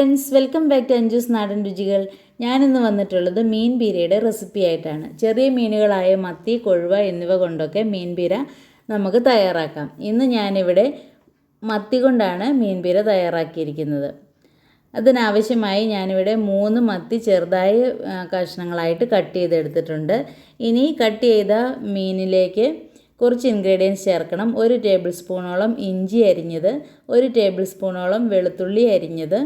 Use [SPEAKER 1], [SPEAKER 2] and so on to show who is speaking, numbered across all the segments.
[SPEAKER 1] Friends, welcome back to Anju's നാടൻ രുചികൾ. ഞാനിന്ന് വന്നിട്ടുള്ളത് മീൻ പീരയുടെ റെസിപ്പി ആയിട്ടാണ്. ചെറിയ മീനുകളായ മത്തി, കൊഴുവ എന്നിവ കൊണ്ടൊക്കെ മീൻ പീര നമുക്ക് തയ്യാറാക്കാം. ഇന്ന് ഞാനിവിടെ മത്തി കൊണ്ടാണ് മീൻ പീര തയ്യാറാക്കിയിരിക്കുന്നത്. അതിനാവശ്യമായി ഞാനിവിടെ 3 മത്തി ചെറുതായി കഷ്ണങ്ങളായിട്ട് കട്ട് ചെയ്തെടുത്തിട്ടുണ്ട്. ഇനി കട്ട് ചെയ്ത മീനിലേക്ക് കുറച്ച് ഇൻഗ്രീഡിയൻസ് ചേർക്കണം. 1 ടേബിൾ സ്പൂണോളം ഇഞ്ചി അരിഞ്ഞത്, 1 ടേബിൾ സ്പൂണോളം വെളുത്തുള്ളി അരിഞ്ഞത്.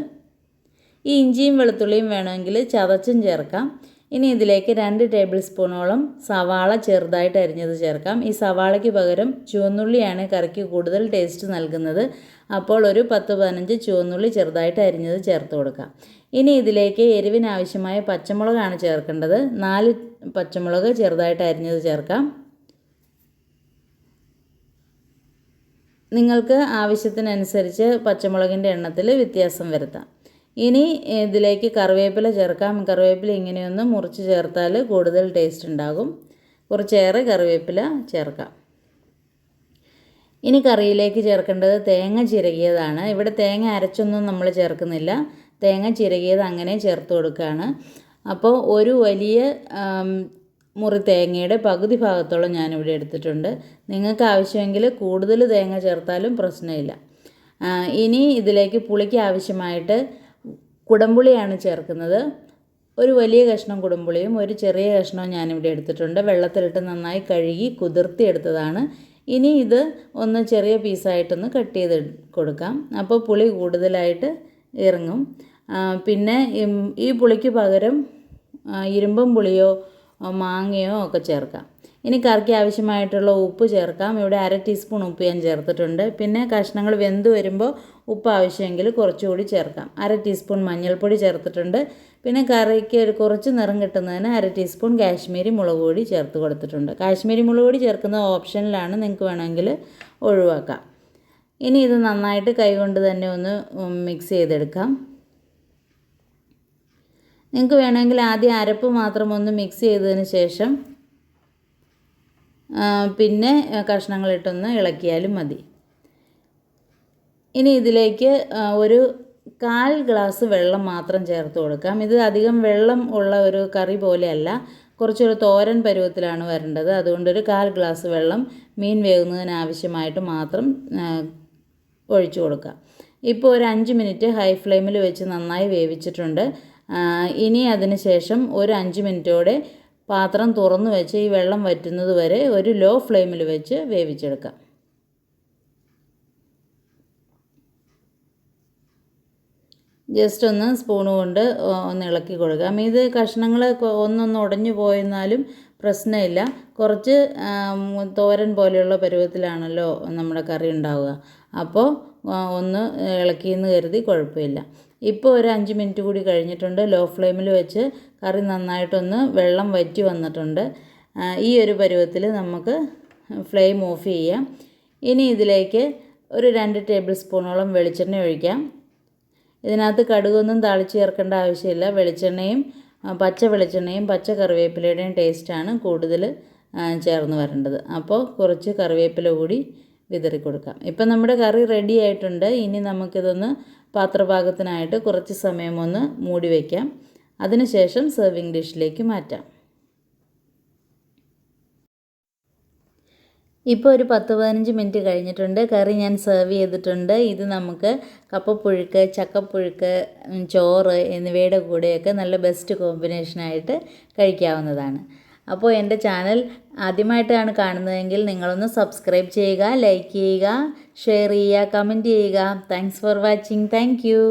[SPEAKER 1] ഈ ഇഞ്ചിയും വെളുത്തുള്ളിയും വേണമെങ്കിൽ ചതച്ചും ചേർക്കാം. ഇനി ഇതിലേക്ക് 2 ടേബിൾ സ്പൂണോളം സവാള ചെറുതായിട്ട് അരിഞ്ഞത് ചേർക്കാം. ഈ സവാളയ്ക്ക് പകരം ചുവന്നുള്ളിയാണ് കറിക്ക് കൂടുതൽ ടേസ്റ്റ് നൽകുന്നത്. അപ്പോൾ ഒരു 10-15 ചുവന്നുള്ളി ചെറുതായിട്ട് അരിഞ്ഞത് ചേർത്ത് കൊടുക്കാം. ഇനി ഇതിലേക്ക് എരിവിനാവശ്യമായ പച്ചമുളകാണ് ചേർക്കേണ്ടത്. 4 പച്ചമുളക് ചെറുതായിട്ട് അരിഞ്ഞത് ചേർക്കാം. നിങ്ങൾക്ക് ആവശ്യത്തിനനുസരിച്ച് പച്ചമുളകിൻ്റെ എണ്ണത്തിൽ വ്യത്യാസം വരുത്താം. ഇനി ഇതിലേക്ക് കറിവേപ്പില ചേർക്കാം. കറിവേപ്പില ഇങ്ങനെയൊന്ന് മുറിച്ച് ചേർത്താൽ കൂടുതൽ ടേസ്റ്റ് ഉണ്ടാകും. കുറച്ചേറെ കറിവേപ്പില ചേർക്കാം. ഇനി കറിയിലേക്ക് ചേർക്കേണ്ടത് തേങ്ങ ചിരകിയതാണ്. ഇവിടെ തേങ്ങ അരച്ചൊന്നും നമ്മൾ ചേർക്കുന്നില്ല. തേങ്ങ ചിരകിയത് അങ്ങനെ ചേർത്ത് കൊടുക്കുകയാണ്. അപ്പോൾ ഒരു വലിയ മുറി തേങ്ങയുടെ പകുതി ഭാഗത്തോളം ഞാനിവിടെ എടുത്തിട്ടുണ്ട്. നിങ്ങൾക്ക് ആവശ്യമെങ്കിൽ കൂടുതൽ തേങ്ങ ചേർത്താലും പ്രശ്നമില്ല. ഇനി ഇതിലേക്ക് പുളിക്ക് ആവശ്യമായിട്ട് കുടംപുളിയാണ് ചേർക്കുന്നത്. ഒരു വലിയ കഷ്ണം കുടംപുളിയും ഒരു ചെറിയ കഷ്ണവും ഞാനിവിടെ എടുത്തിട്ടുണ്ട്. വെള്ളത്തിലിട്ട് നന്നായി കഴുകി കുതിർത്തി എടുത്തതാണ്. ഇനി ഇത് ഒന്ന് ചെറിയ പീസായിട്ടൊന്ന് കട്ട് ചെയ്ത് കൊടുക്കാം. അപ്പോൾ പുളി കൂടുതലായിട്ട് ഇറങ്ങും. പിന്നെ ഈ പുളിക്ക് പകരം ഇരുമ്പം പുളിയോ മാങ്ങയോ ഒക്കെ ചേർക്കാം. ഇനി കറിക്ക് ആവശ്യമായിട്ടുള്ള ഉപ്പ് ചേർക്കാം. ഇവിടെ 1/2 ടീസ്പൂൺ ഉപ്പ് ഞാൻ ചേർത്തിട്ടുണ്ട്. പിന്നെ കഷ്ണങ്ങൾ വെന്ത് വരുമ്പോൾ ഉപ്പ് ആവശ്യമെങ്കിൽ കുറച്ചുകൂടി ചേർക്കാം. 1/2 ടീസ്പൂൺ മഞ്ഞൾപ്പൊടി ചേർത്തിട്ടുണ്ട്. പിന്നെ കറിക്ക് കുറച്ച് നിറം കിട്ടുന്നതിന് 1/2 ടീസ്പൂൺ കാശ്മീരി മുളക് പൊടി ചേർത്ത് കൊടുത്തിട്ടുണ്ട്. കാശ്മീരി മുളക് പൊടി ചേർക്കുന്നത് ഓപ്ഷനിലാണ്, നിങ്ങൾക്ക് വേണമെങ്കിൽ ഒഴിവാക്കാം. ഇനി ഇത് നന്നായിട്ട് കൈകൊണ്ട് തന്നെ ഒന്ന് മിക്സ് ചെയ്തെടുക്കാം. നിങ്ങൾക്ക് വേണമെങ്കിൽ ആദ്യം അരപ്പ് മാത്രം ഒന്ന് മിക്സ് ചെയ്തതിന് ശേഷം പിന്നെ കഷ്ണങ്ങളിട്ടൊന്ന് ഇളക്കിയാലും മതി. ഇനി ഇതിലേക്ക് ഒരു 1/4 ഗ്ലാസ് വെള്ളം മാത്രം ചേർത്ത് കൊടുക്കാം. ഇത് അധികം വെള്ളം ഉള്ള ഒരു കറി പോലെയല്ല, കുറച്ചൊരു തോരൻ പരുവത്തിലാണ് വരേണ്ടത്. അതുകൊണ്ടൊരു 1/4 ഗ്ലാസ് വെള്ളം മീൻ വേകുന്നതിന് ആവശ്യമായിട്ട് മാത്രം ഒഴിച്ചു കൊടുക്കാം. ഇപ്പോൾ ഒരു 5 മിനിറ്റ് ഹൈ ഫ്ലെയിമിൽ വെച്ച് നന്നായി വേവിച്ചിട്ടുണ്ട്. ഇനി അതിന് ശേഷം ഒരു 5 മിനിറ്റോടെ പാത്രം തുറന്നു വെച്ച് ഈ വെള്ളം വറ്റുന്നത് വരെ ഒരു ലോ ഫ്ലെയിമിൽ വെച്ച് വേവിച്ചെടുക്കാം. ജസ്റ്റ് ഒന്ന് സ്പൂൺ കൊണ്ട് ഒന്ന് ഇളക്കി കൊടുക്കാം. ഇത് കഷ്ണങ്ങൾ ഒന്നൊന്ന് ഉടഞ്ഞു പോയെന്നാലും പ്രശ്നമില്ല. കുറച്ച് തോരൻ പോലെയുള്ള പരുവത്തിലാണല്ലോ നമ്മുടെ കറി ഉണ്ടാവുക. അപ്പോൾ ഒന്ന് ഇളക്കിയെന്ന് കരുതി കുഴപ്പമില്ല. ഇപ്പോൾ ഒരു 5 മിനിറ്റ് കൂടി കഴിഞ്ഞിട്ടുണ്ട്. ലോ ഫ്ലെയിമിൽ വെച്ച് കറി നന്നായിട്ടൊന്ന് വെള്ളം വറ്റി വന്നിട്ടുണ്ട്. ഈ ഒരു പരുവത്തിൽ നമുക്ക് ഫ്ലെയിം ഓഫ് ചെയ്യാം. ഇനി ഇതിലേക്ക് ഒരു 2 ടേബിൾ സ്പൂണോളം വെളിച്ചെണ്ണ ഒഴിക്കാം. ഇതിനകത്ത് കടുകൊന്നും താളിച്ച് ചേർക്കേണ്ട ആവശ്യമില്ല. വെളിച്ചെണ്ണയും പച്ച വെളിച്ചെണ്ണയും പച്ച കറിവേപ്പിലയുടെയും ടേസ്റ്റാണ് കൂടുതൽ ചേർന്ന് വരേണ്ടത്. അപ്പോൾ കുറച്ച് കറിവേപ്പില കൂടി വിതറി കൊടുക്കാം. ഇപ്പം നമ്മുടെ കറി റെഡി ആയിട്ടുണ്ട്. ഇനി നമുക്കിതൊന്ന് പാത്രപാകത്തിനായിട്ട് കുറച്ച് സമയം ഒന്ന് മൂടി വയ്ക്കാം. അതിനുശേഷം സെർവിങ് ഡിഷിലേക്ക് മാറ്റാം. ഇപ്പോൾ ഒരു 10-15 മിനിറ്റ് കഴിഞ്ഞിട്ടുണ്ട്. കറി ഞാൻ സെർവ് ചെയ്തിട്ടുണ്ട്. ഇത് നമുക്ക് കപ്പപ്പുഴുക്ക്, ചക്കപ്പുഴുക്ക്, ചോറ് എന്നിവയുടെ കൂടെയൊക്കെ നല്ല ബെസ്റ്റ് കോമ്പിനേഷനായിട്ട് കഴിക്കാവുന്നതാണ്. അപ്പോൾ എൻ്റെ ചാനൽ ആദ്യമായിട്ടാണ് കാണുന്നതെങ്കിൽ നിങ്ങളൊന്ന് സബ്സ്ക്രൈബ് ചെയ്യുക, ലൈക്ക് ചെയ്യുക, ഷെയർ ചെയ്യുക, കമൻറ്റ് ചെയ്യുക. Thanks for watching. Thank you.